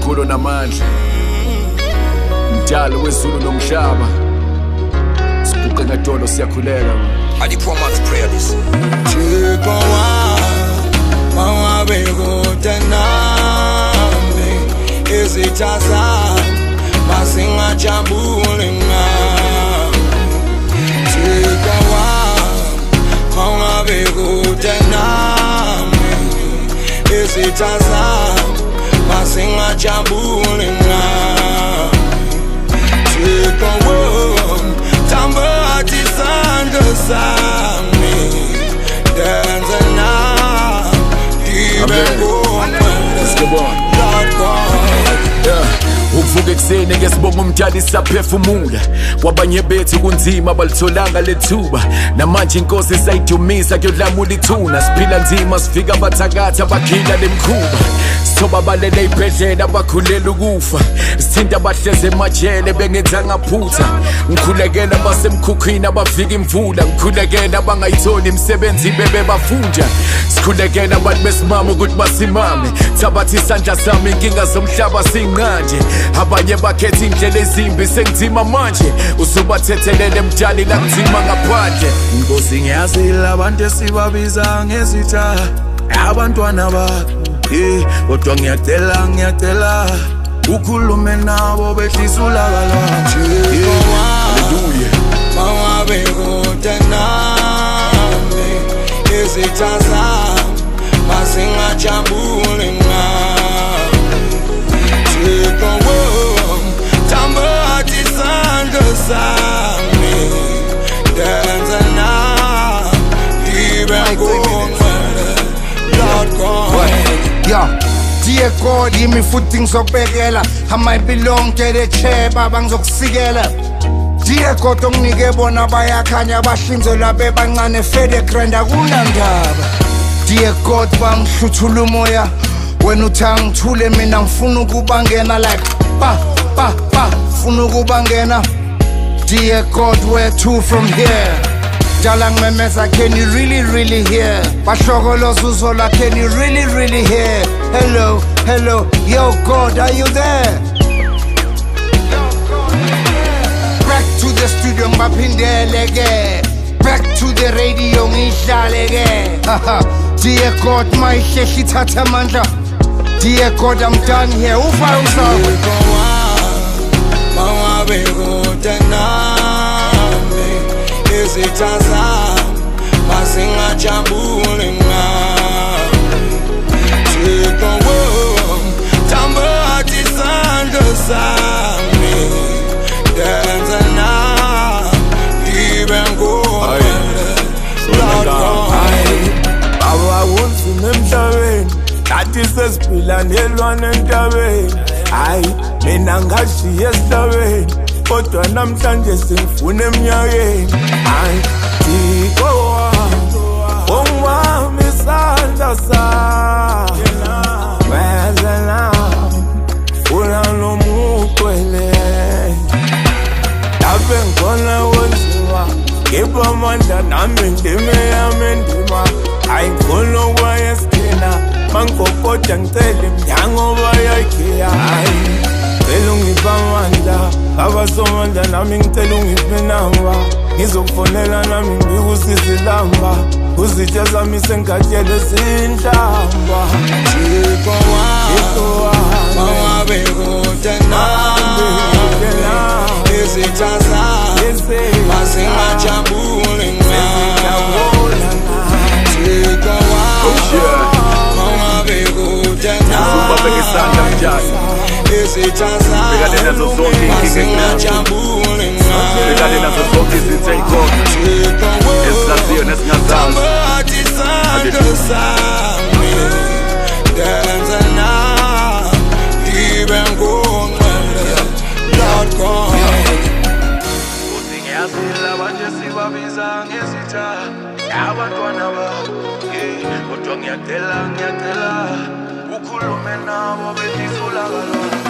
ubukhulu namandla, mdali wezulu nomhlaba, sibuke ngadolo siyakhuleka. I the poor man's prayer this. Thixo mangabe kude nami, izitha zami masingajabule ngami. Thixo mangabe kude nami, izitha zami masingajabule ngami. Thixo tamba isandla sami denza na ibe uvuka ekuseni ngesibonga umdali saphefumula, kwabanye bethu kunzima balitholanga lethuba, namanje inkosi isayidumisa kuyodlamula ithuna. Siphila nzima sifika abathakathi abakhila lemkhuba, sithoba balele ibhedlela bakhulela ukufa, sithinta abahleze emajele bengenzanga phutha. Ngikhulekela basemkhukhwini abafika imvula, ngikhulekela abangayitholi imisebenzi bebe bafunda, sikhulekela abantu besimame ukuthi basimame. Thabatha isandla sami inkinga zomhlaba sinqanje, abanye bakhetha indlela ezimbi sengizima manje, usubathethelele mdali la kunzima ngaphandle. Inkosi ngiyazile abantu esibabiza ngezitha abantwana bakho, kodwa ngiyacela ukhulume nabo behlisa ulaka Hallelujah. mangabe kude nami, izitha zami masingajabule ngami. Thixo tamba isandla sami denza na ibe ngongcwele, Lord God. Yeah, dear God, yimi futhi ngizokubekela, I might belong to the chair baba ngizokusikela. Dear God, onginike bona bayakhanya bahlinzela bebancane fede grand akunandaba. Dear God, bangihluthula umoya, wena uthanga ngithule mina ngifuna ukubangena like ba funa ukubangena. Dear God, where to from here? Dala ngimemeza, can you really hear? Bashokoloza uzola, can you really hear? Hello, yo God, are you there? Back to the studio ngibaphindele ke, back to the radio ngihlale ke. Dear God, mayihlehle ithatha amandla. Dear God, I'm done here. Ufa usapho mangabe kude nami, izitha zami masingajabule ngami. Thixo tamba isandla sami denza na ibe ngongcwele, Lord God. Baba wonke emhlabeni nathi sesiphila nelwane entabeni, hayi mina ngashiya esihlabeni, kodwa namhlanje sengifuna eminyakeni. Hayi Thixo ongibamba isandla sami, wezela funa nomugcwele, lapho ngikhona wonziwa ngipha amandla nami ndime yami ndima. Hayi ngifuna ukuya esithina mangikokoda ngicela iminyango bayayikhiya. Hayi ngicela ungiphe amandla, abasomandla nami ngicela ungiphe inamba, ngizokufonela nami ngibike ilamba, uzitha zami sengatyele zinhlamba. Thixo mangabe kude nami, izitha zami masingajabule ngami. Mangabe kude nami, izitha zami masingajabule ngami. Tamba isandla sami denza na ibe ngongcwele, Lord God. Uthi ngiyazile abantu esibabiza ngezitha abantwana bakho, kodwa ngiyacela ukhulume nabo behlisa ulaka lwabo.